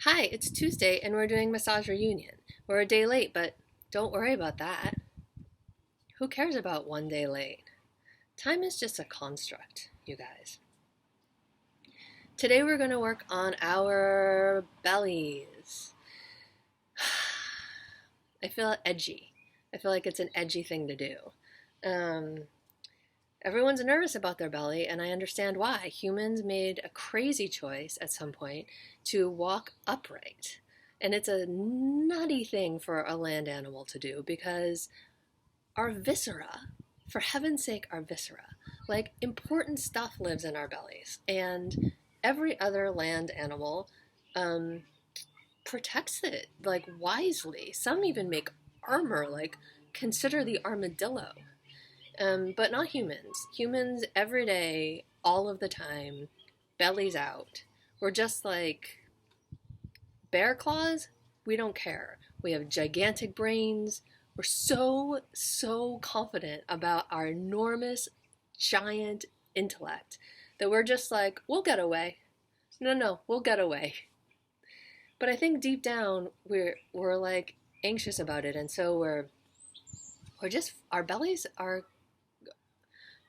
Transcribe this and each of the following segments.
Hi, it's Tuesday and we're doing massage reunion. We're a day late, but don't worry about that. Who cares about one day late? Time is just a construct, you guys. Today we're going to work on our bellies. I feel edgy. I feel like it's an edgy thing to do. Um, Everyone's nervous about their belly, and I understand why. Humans made a crazy choice at some point to walk upright. And it's a nutty thing for a land animal to do because our viscera, for heaven's sake, our viscera, like important stuff lives in our bellies. And every other land animal um, protects it, like wisely. Some even make armor, like consider the armadillo. But not humans. Humans every day, all of the time, bellies out. We're just like bear claws. We don't care. We have gigantic brains. We're so confident about our enormous, giant intellect that we're just like, we'll get away. No, we'll get away. But I think deep down we're like anxious about it, and so we're just our bellies are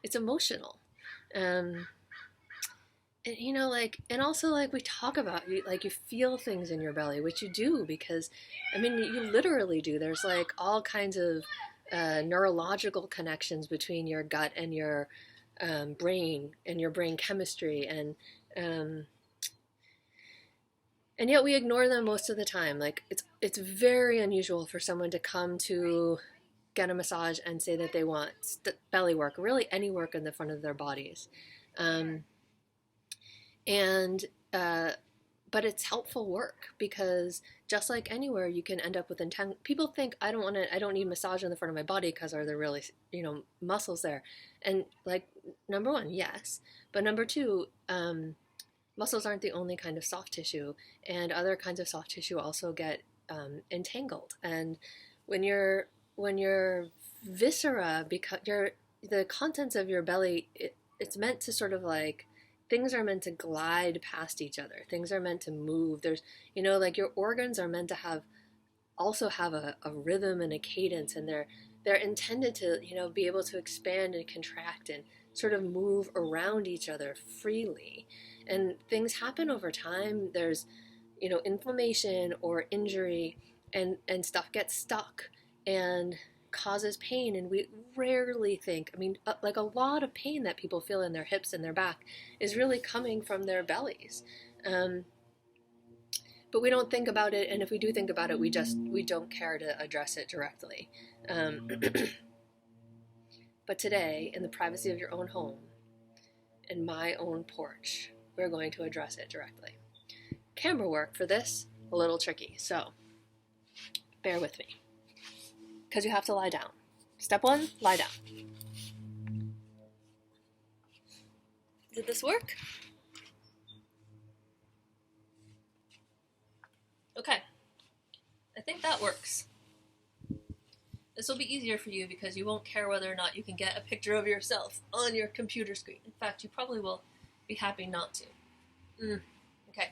it's emotional. Um, and like, and also like we talk about, like you feel things in your belly, which you do because, I mean, you literally do. There's like all kinds of neurological connections between your gut and your brain and your brain chemistry, um, and yet we ignore them most of the time. Like it's very unusual for someone to come to get a massage and say that they want belly work, really any work in the front of their bodies. Um, and but it's helpful work because just like anywhere, you can end up with intense. People think I don't need massage in the front of my body because are there really muscles there? And like number one, yes, but number two, muscles aren't the only kind of soft tissue, and other kinds of soft tissue also get entangled. And when your viscera, because the contents of your belly, it's meant to sort of like, things are meant to glide past each other. Things are meant to move. There's, like your organs are meant to also have a rhythm and a cadence, and they're intended to, be able to expand and contract and sort of move around each other freely. And things happen over time. There's, inflammation or injury, and stuff gets stuck and causes pain. And we rarely think, I mean, like a lot of pain that people feel in their hips and their back is really coming from their bellies. But we don't think about it, and if we do think about it, we don't care to address it directly. Um, but today, in the privacy of your own home, in my own porch, we're going to address it directly. Camera work for this, a little tricky, so bear with me. Because you have to lie down. Step one, lie down. Did this work? Okay. I think that works. This will be easier for you because you won't care whether or not you can get a picture of yourself on your computer screen. In fact, you probably will be happy not to. Okay.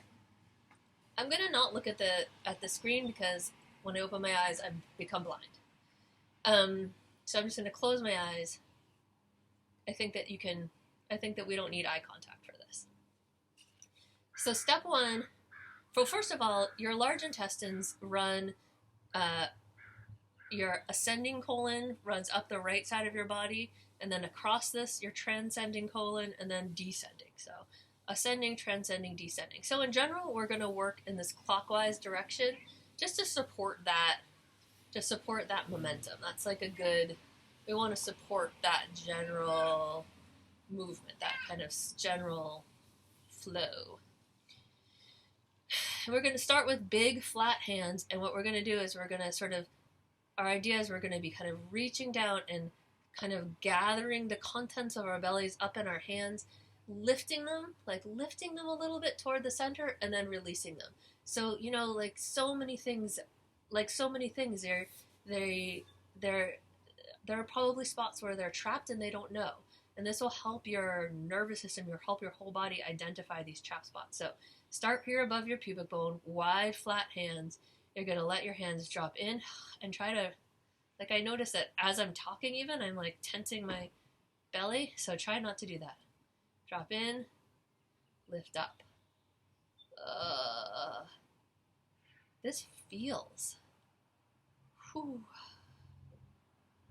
I'm gonna not look at the screen because when I open my eyes, I become blind. So I'm just gonna close my eyes. I think that we don't need eye contact for this. So step one, well, first of all, your large intestines run, your ascending colon runs up the right side of your body, and then across this, your transcending colon, and then descending. So ascending, transcending, descending. So in general, we're going to work in this clockwise direction just to support that momentum. That's like we want to support that general movement, that kind of general flow. And we're going to start with big flat hands, and what we're going to do is we're going to our idea is we're going to be kind of reaching down and kind of gathering the contents of our bellies up in our hands, lifting them a little bit toward the center, and then releasing them. So, like so many things, there are probably spots where they're trapped and they don't know. And this will help your nervous system, help your whole body identify these trap spots. So Start here above your pubic bone, wide, flat hands. You're going to let your hands drop in and try to, like, I notice that as I'm talking even, I'm like tensing my belly, so try not to do that. Drop in, lift up. This feels. Whew.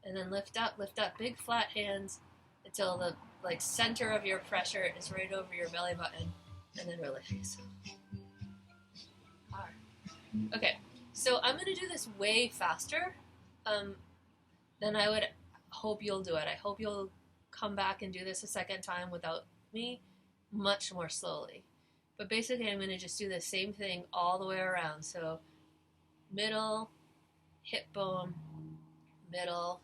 And then lift up, big flat hands until the like center of your pressure is right over your belly button, and then release. Hard. Okay, so I'm gonna do this way faster than I would hope you'll do it. I hope you'll come back and do this a second time without me, much more slowly. But basically, I'm gonna just do the same thing all the way around. So middle, hip bone, middle,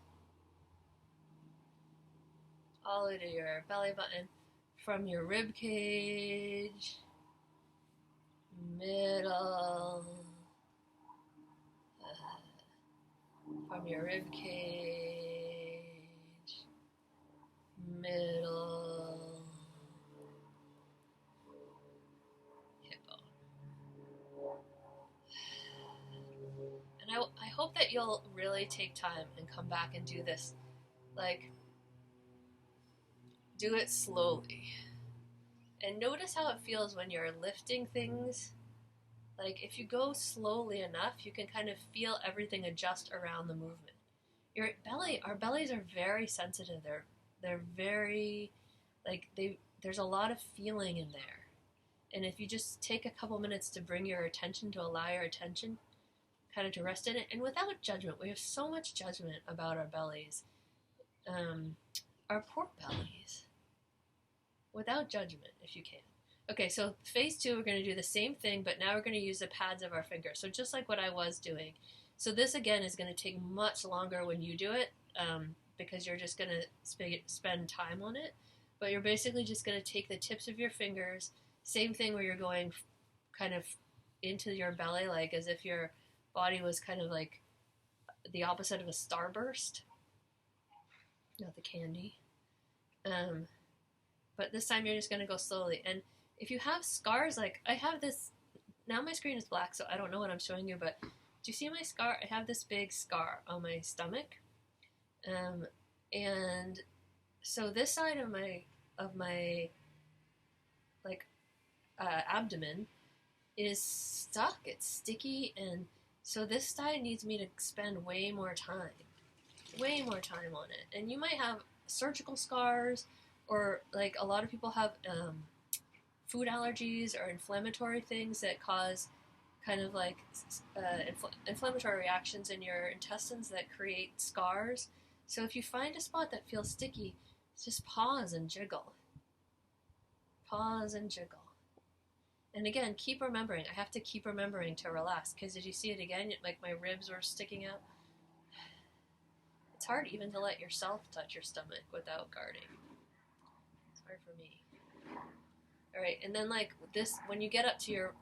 all the way to your belly button, from your rib cage, middle, from your rib cage, middle, hip bone. And I hope that you'll really take time and come back and do this, like, do it slowly. And notice how it feels when you're lifting things. Like, if you go slowly enough, you can kind of feel everything adjust around the movement. Your belly, our bellies are very sensitive. They're very, like, there's a lot of feeling in there. And if you just take a couple minutes to bring your attention, to allow your attention kind of to rest in it, and without judgment. We have so much judgment about our bellies, our poor bellies. Without judgment, if you can. Okay, so phase 2, we're going to do the same thing, but now we're going to use the pads of our fingers. So just like what I was doing. So this, again, is going to take much longer when you do it, because you're just going to spend time on it. But you're basically just going to take the tips of your fingers, same thing where you're going kind of into your belly, like as if your body was kind of like the opposite of a starburst. Not the candy. But this time you're just going to go slowly. And if you have scars, like I have this, now my screen is black, so I don't know what I'm showing you, but do you see my scar? I have this big scar on my stomach. And so this side of my like abdomen is stuck. It's sticky, and so this side needs me to spend way more time on it. And you might have surgical scars, or like a lot of people have food allergies or inflammatory things that cause kind of like inflammatory reactions in your intestines that create scars. So if you find a spot that feels sticky, just pause and jiggle. Pause and jiggle. And again, keep remembering. I have to keep remembering to relax, because did you see it again? Like my ribs were sticking out. It's hard even to let yourself touch your stomach without guarding. It's hard for me. All right, and then like this, when you get up to your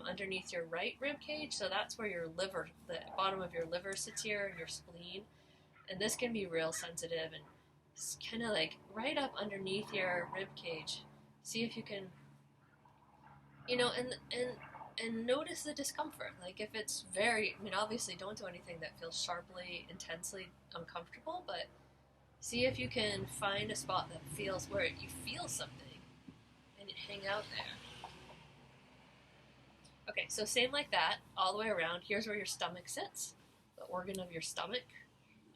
underneath your right rib cage, so that's where your liver, the bottom of your liver sits here, your spleen, and this can be real sensitive, and it's kind of like right up underneath your rib cage. See if you can, and notice the discomfort. Like if it's very, obviously don't do anything that feels sharply, intensely uncomfortable, but see if you can find a spot that feels where you feel something and hang out there. Okay, so same like that, all the way around. Here's where your stomach sits, the organ of your stomach,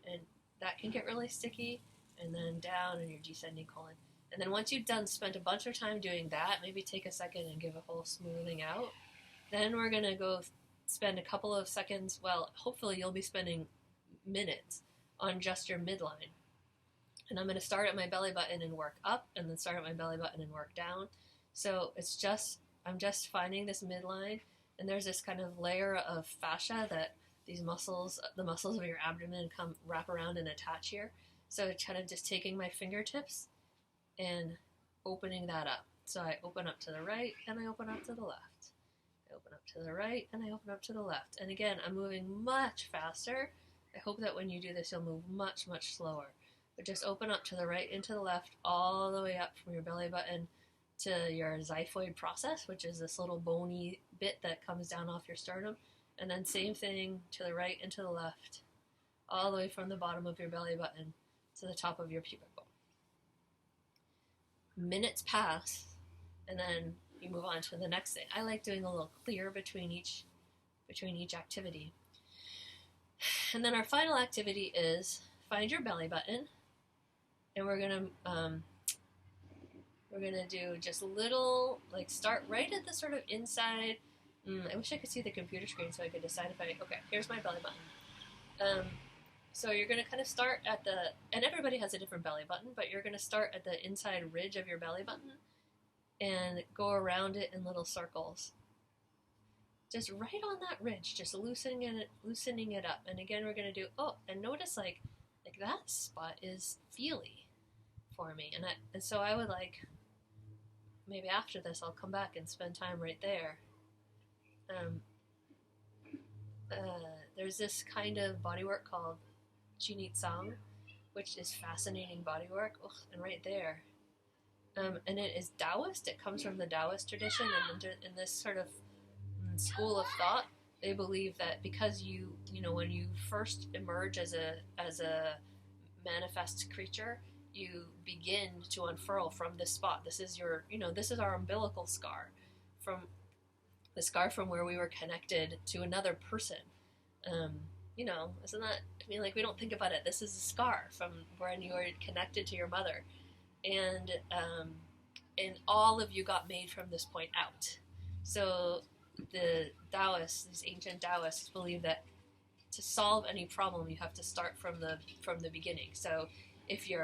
and that can get really sticky, and then down in your descending colon. And then once you've spent a bunch of time doing that, maybe take a second and give a whole smoothing out. Then we're going to go spend a couple of seconds, well, hopefully you'll be spending minutes on just your midline. And I'm going to start at my belly button and work up, and then start at my belly button and work down. So I'm just finding this midline, and there's this kind of layer of fascia that these muscles, the muscles of your abdomen, wrap around and attach here. So kind of just taking my fingertips and opening that up. So I open up to the right, and I open up to the left. I open up to the right, and I open up to the left. And again, I'm moving much faster. I hope that when you do this, you'll move much, much slower. But just open up to the right and to the left, all the way up from your belly button, to your xiphoid process, which is this little bony bit that comes down off your sternum, and then same thing to the right and to the left, all the way from the bottom of your belly button to the top of your pubic bone. Minutes pass, and then you move on to the next thing. I like doing a little clear between each activity. And then our final activity is find your belly button, and we're gonna do just a little, like, start right at the sort of inside. I wish I could see the computer screen so I could decide if okay, here's my belly button. So you're going to kind of start at and everybody has a different belly button, but you're going to start at the inside ridge of your belly button and go around it in little circles. Just right on that ridge, just loosening it up. And again, we're going to do, and notice like that spot is feely for me. And so I would maybe after this, I'll come back and spend time right there. There's this kind of bodywork called Jinitsang, which is fascinating bodywork. And right there. And it is Taoist. It comes from the Taoist tradition, and in this sort of school of thought, they believe that because when you first emerge as a manifest creature, you begin to unfurl from this spot. This is this is our umbilical scar, from the scar from where we were connected to another person. Isn't that, I mean, we don't think about it. This is a scar from when you were connected to your mother. And all of you got made from this point out. So the Taoists, these ancient Taoists, believe that to solve any problem, you have to start from the beginning. So if you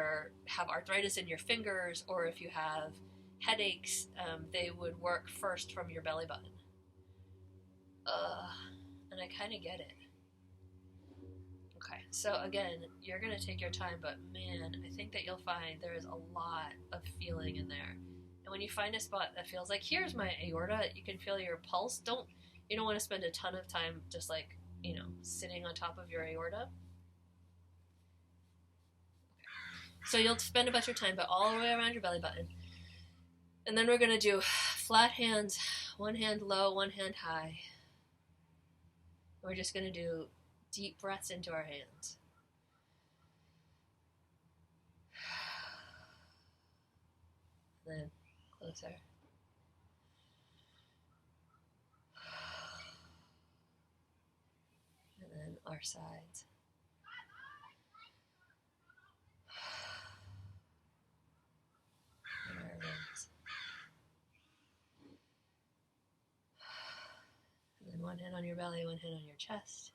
have arthritis in your fingers, or if you have headaches, they would work first from your belly button. And I kind of get it. Okay, so again, you're going to take your time, but man, I think that you'll find there is a lot of feeling in there. And when you find a spot that feels like, here's my aorta, you can feel your pulse. You don't want to spend a ton of time just sitting on top of your aorta. So you'll spend a bunch of time, but all the way around your belly button. And then we're going to do flat hands, one hand low, one hand high. We're just going to do deep breaths into our hands. And then closer. And then our sides. And our ribs. And then one hand on your belly, one hand on your chest.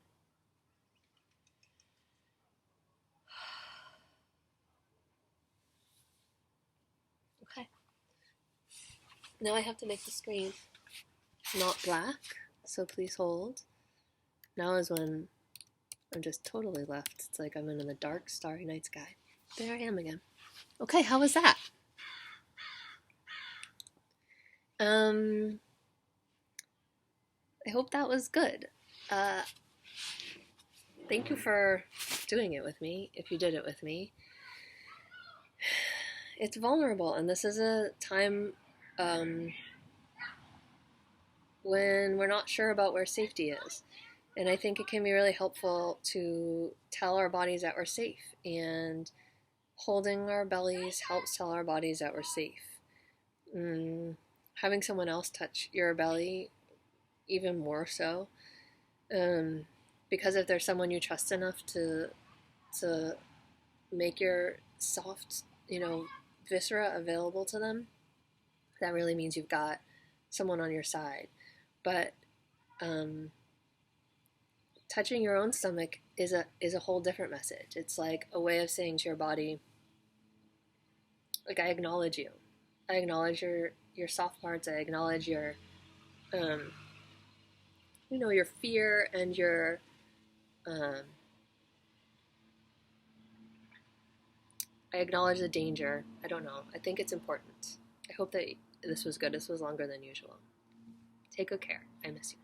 Okay. Now I have to make the screen not black, so please hold. Now is when I'm just totally left. It's like I'm in the dark, starry night sky. There I am again. Okay, how was that? I hope that was good. Thank you for doing it with me, if you did it with me. It's vulnerable, and this is a time when we're not sure about where safety is. And I think it can be really helpful to tell our bodies that we're safe, and holding our bellies helps tell our bodies that we're safe. Having someone else touch your belly, even more so, because if there's someone you trust enough to make your soft, viscera available to them, that really means you've got someone on your side. But touching your own stomach is a whole different message. It's like a way of saying to your body, I acknowledge you. I acknowledge your soft parts. I acknowledge your your fear and your I acknowledge the danger. I don't know. I think it's important. I hope that this was good. This was longer than usual. Take good care. I miss you.